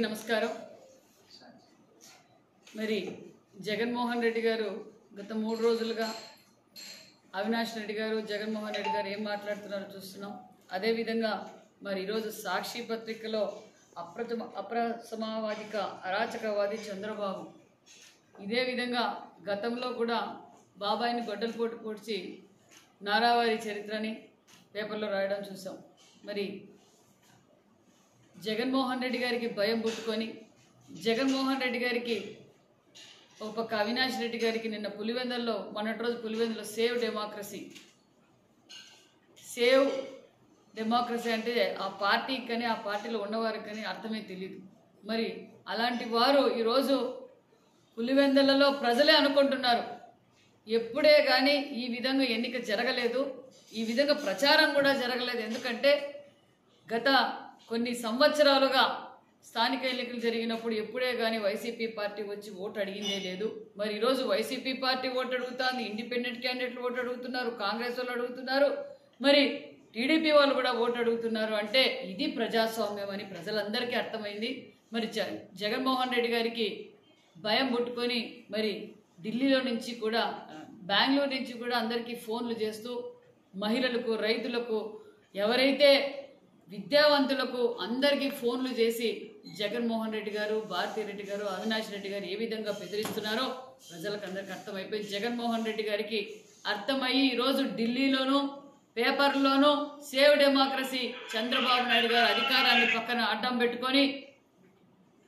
నమస్కారం. మరి జగన్మోహన్ రెడ్డి గారు గత 3 రోజులుగా అవినాష్ రెడ్డి గారు జగన్మోహన్ రెడ్డి గారు ఏం మాట్లాడుతున్నారో చూస్తున్నాం. అదేవిధంగా మరి ఈరోజు సాక్షి పత్రికలో అప్రసమావాదిక అరాచకవాది చంద్రబాబు ఇదే విధంగా గతంలో కూడా బాబాయిని గొడ్డల పోటు పొడిచి నారావారి చరిత్రని పేపర్లో రాయడం చూసాం. మరి జగన్మోహన్ రెడ్డి గారికి భయం పుట్టుకొని జగన్మోహన్ రెడ్డి గారికి ఒక పక్క అవినాష్ రెడ్డి గారికి నిన్న పులివెందుల్లో మొన్నటి రోజు పులివెందులో సేవ్ డెమోక్రసీ అంటే ఆ పార్టీకి కానీ ఆ పార్టీలో ఉన్నవారికి కానీ అర్థమే తెలియదు. మరి అలాంటి వారు ఈరోజు పులివెందులలో ప్రజలే అనుకుంటున్నారు ఎప్పుడే కానీ ఈ విధంగా ఎన్నిక జరగలేదు, ఈ విధంగా ప్రచారం కూడా జరగలేదు. ఎందుకంటే గత కొన్ని సంవత్సరాలుగా స్థానిక ఎన్నికలు జరిగినప్పుడు ఎప్పుడే కానీ వైసీపీ పార్టీ వచ్చి ఓటు అడిగిందే లేదు. మరి ఈరోజు వైసీపీ పార్టీ ఓటు అడుగుతుంది, ఇండిపెండెంట్ క్యాండిడేట్లు ఓటు అడుగుతున్నారు, కాంగ్రెస్ వాళ్ళు అడుగుతున్నారు, మరి టీడీపీ వాళ్ళు కూడా ఓటు అడుగుతున్నారు. అంటే ఇది ప్రజాస్వామ్యం అని ప్రజలందరికీ అర్థమైంది. మరి జగన్మోహన్ రెడ్డి గారికి భయం పుట్టుకొని మరి ఢిల్లీలో నుంచి కూడా బెంగళూరు నుంచి కూడా అందరికీ ఫోన్లు చేస్తూ మహిళలకు, రైతులకు, ఎవరైతే విద్యావంతులకు అందరికీ ఫోన్లు చేసి జగన్మోహన్ రెడ్డి గారు, భారతీ రెడ్డి గారు, అవినాష్ రెడ్డి గారు ఏ విధంగా బెదిరిస్తున్నారో ప్రజలకు అందరికీ అర్థమైపోయింది. జగన్మోహన్ రెడ్డి గారికి అర్థమయ్యి ఈరోజు ఢిల్లీలోనూ పేపర్లోనూ సేవ్ డెమోక్రసీ చంద్రబాబు నాయుడు గారు అధికారాన్ని పక్కన అడ్డం పెట్టుకొని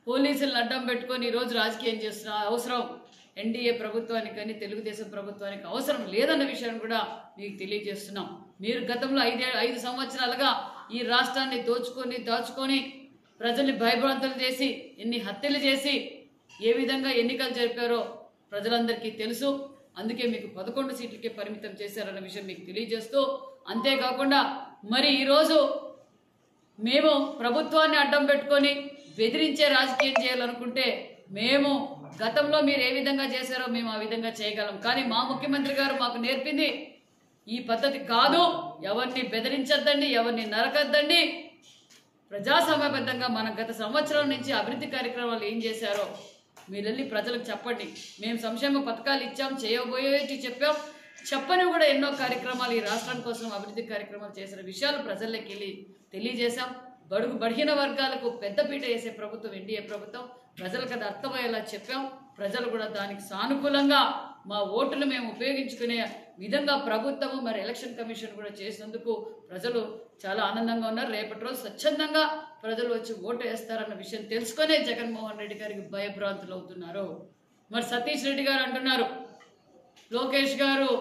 పోలీసులను అడ్డం పెట్టుకొని ఈరోజు రాజకీయం చేస్తున్న అవసరం ఎన్డీఏ ప్రభుత్వానికి కానీ తెలుగుదేశం ప్రభుత్వానికి అవసరం లేదన్న విషయాన్ని కూడా మీకు తెలియజేస్తున్నాం. మీరు గతంలో 5 సంవత్సరాలుగా ఈ రాష్ట్రాన్ని దాచుకొని ప్రజల్ని భయభ్రాంతులు చేసి ఎన్ని హత్యలు చేసి ఏ విధంగా ఎన్నికలు జరిపారో ప్రజలందరికీ తెలుసు. అందుకే మీకు 11 సీట్లకే పరిమితం చేశారన్న విషయం మీకు తెలియజేస్తూ, అంతేకాకుండా మరి ఈరోజు మేము ప్రభుత్వాన్ని అడ్డం పెట్టుకొని బెదిరించే రాజకీయం చేయాలనుకుంటే మేము గతంలో మీరు ఏ విధంగా చేశారో మేము ఆ విధంగా చేయగలం. కానీ మా ముఖ్యమంత్రి గారు మాకు నేర్పింది ఈ పద్ధతి కాదు, ఎవరిని బెదిరించద్దండి, ఎవరిని నరకద్దండి, ప్రజాస్వామ్యబద్ధంగా మనం గత సంవత్సరం నుంచి అభివృద్ధి కార్యక్రమాలు ఏం చేశారో మీరు వెళ్ళి ప్రజలకు చెప్పండి. మేము సంక్షేమ పథకాలు ఇచ్చాం, చేయబోయేటి చెప్పాం, చెప్పని కూడా ఎన్నో కార్యక్రమాలు ఈ రాష్ట్రం కోసం అభివృద్ధి కార్యక్రమాలు చేసిన విషయాలు ప్రజల్లోకి వెళ్ళి తెలియజేశాం. బలహీన వర్గాలకు పెద్దపీట వేసే ప్రభుత్వం ఎన్డీఏ ప్రభుత్వం, ప్రజలకు అది అర్థమయ్యేలా చెప్పాం. ప్రజలు కూడా దానికి సానుకూలంగా మా ఓటును మేము ఉపయోగించుకునే విధంగా ప్రభుత్వము మరి ఎలక్షన్ కమిషన్ కూడా చేసినందుకు ప్రజలు చాలా ఆనందంగా ఉన్నారు. రేపటి రోజు స్వచ్ఛందంగా ప్రజలు వచ్చి ఓటు వేస్తారన్న విషయం తెలుసుకునే జగన్మోహన్ రెడ్డి గారికి భయభ్రాంతులు అవుతున్నారు. మరి సతీష్ రెడ్డి గారు అంటున్నారు లోకేష్ గారు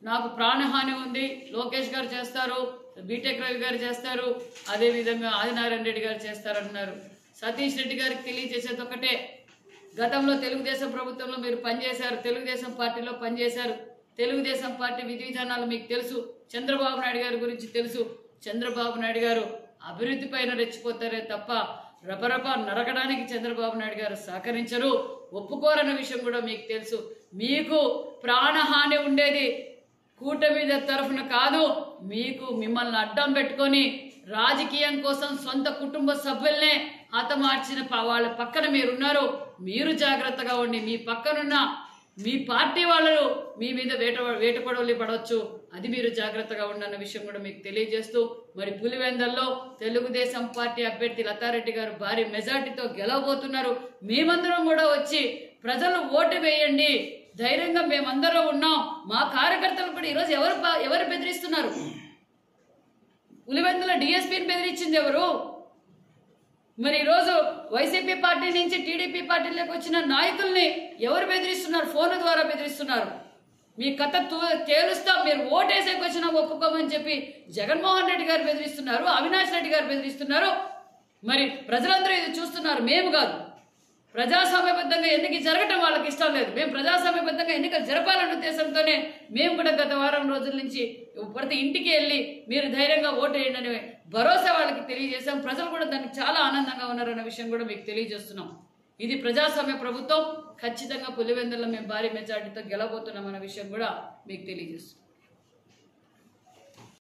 నాకు ప్రాణహాని ఉంది, లోకేష్ గారు చేస్తారు, బీటెక్ రవి గారు చేస్తారు, అదేవిధంగా ఆదినారాయణ రెడ్డి గారు చేస్తారంటున్నారు. సతీష్ రెడ్డి గారికి తెలియజేసేది ఒకటే, గతంలో తెలుగుదేశం ప్రభుత్వంలో మీరు పనిచేశారు, తెలుగుదేశం పార్టీలో పనిచేశారు, తెలుగుదేశం పార్టీ విధి విధానాలు మీకు తెలుసు, చంద్రబాబు నాయుడు గారి గురించి తెలుసు. చంద్రబాబు నాయుడు గారు అభివృద్ధి పైన రెచ్చిపోతారే తప్ప రపరప నరకడానికి చంద్రబాబు నాయుడు గారు సహకరించరు, ఒప్పుకోరన్న విషయం కూడా మీకు తెలుసు. మీకు ప్రాణహాని ఉండేది కూటమి తరఫున కాదు, మిమ్మల్ని అడ్డం పెట్టుకొని రాజకీయం కోసం సొంత కుటుంబ సభ్యుల్నే హతమార్చిన వాళ్ళ పక్కన మీరున్నారు. మీరు జాగ్రత్తగా ఉండి మీ పక్కనున్న మీ పార్టీ వాళ్ళు మీ మీద వేటపడవలి పడవచ్చు, అది మీరు జాగ్రత్తగా ఉండన్న విషయం కూడా మీకు తెలియజేస్తూ, మరి పులివెందుల్లో తెలుగుదేశం పార్టీ అభ్యర్థి లతారెడ్డి గారు భారీ మెజార్టీతో గెలవబోతున్నారు. మేమందరం కూడా వచ్చి ప్రజలు ఓటు వేయండి, ధైర్యంగా మేమందరం ఉన్నాం. మా కార్యకర్తలు కూడా ఈరోజు ఎవరు బెదిరిస్తున్నారు? పులివెందుల డిఎస్పీని బెదిరించింది ఎవరు? మరి ఈరోజు వైసీపీ పార్టీ నుంచి టీడీపీ పార్టీలోకి వచ్చిన నాయకుల్ని ఎవరు బెదిరిస్తున్నారు? ఫోన్ ద్వారా బెదిరిస్తున్నారు. మీ కథ తేలుస్తాం, మీరు ఓటేసేకి వచ్చినా ఒప్పుకోమని చెప్పి జగన్మోహన్ రెడ్డి గారు బెదిరిస్తున్నారు, అవినాష్ రెడ్డి గారు బెదిరిస్తున్నారు. మరి ప్రజలందరూ ఇది చూస్తున్నారు, మేము కాదు. ప్రజాస్వామ్యబద్ధంగా ఎన్నిక జరగటం వాళ్ళకి ఇష్టం లేదు. మేము ప్రజాస్వామ్యబద్ధంగా ఎన్నికలు జరపాలన్న ఉద్దేశంతోనే మేము కూడా గత వారం రోజుల నుంచి ప్రతి ఇంటికి వెళ్ళి మీరు ధైర్యంగా ఓటు వేయండి అని భరోసా వాళ్ళకి తెలియజేశాం. ప్రజలు కూడా దానికి చాలా ఆనందంగా ఉన్నారన్న విషయం కూడా మీకు తెలియజేస్తున్నాం. ఇది ప్రజాస్వామ్య ప్రభుత్వం, ఖచ్చితంగా పులివెందుల్లో మేము భారీ మెజార్టీతో గెలవబోతున్నాం అన్న విషయం కూడా మీకు తెలియజేస్తున్నాం.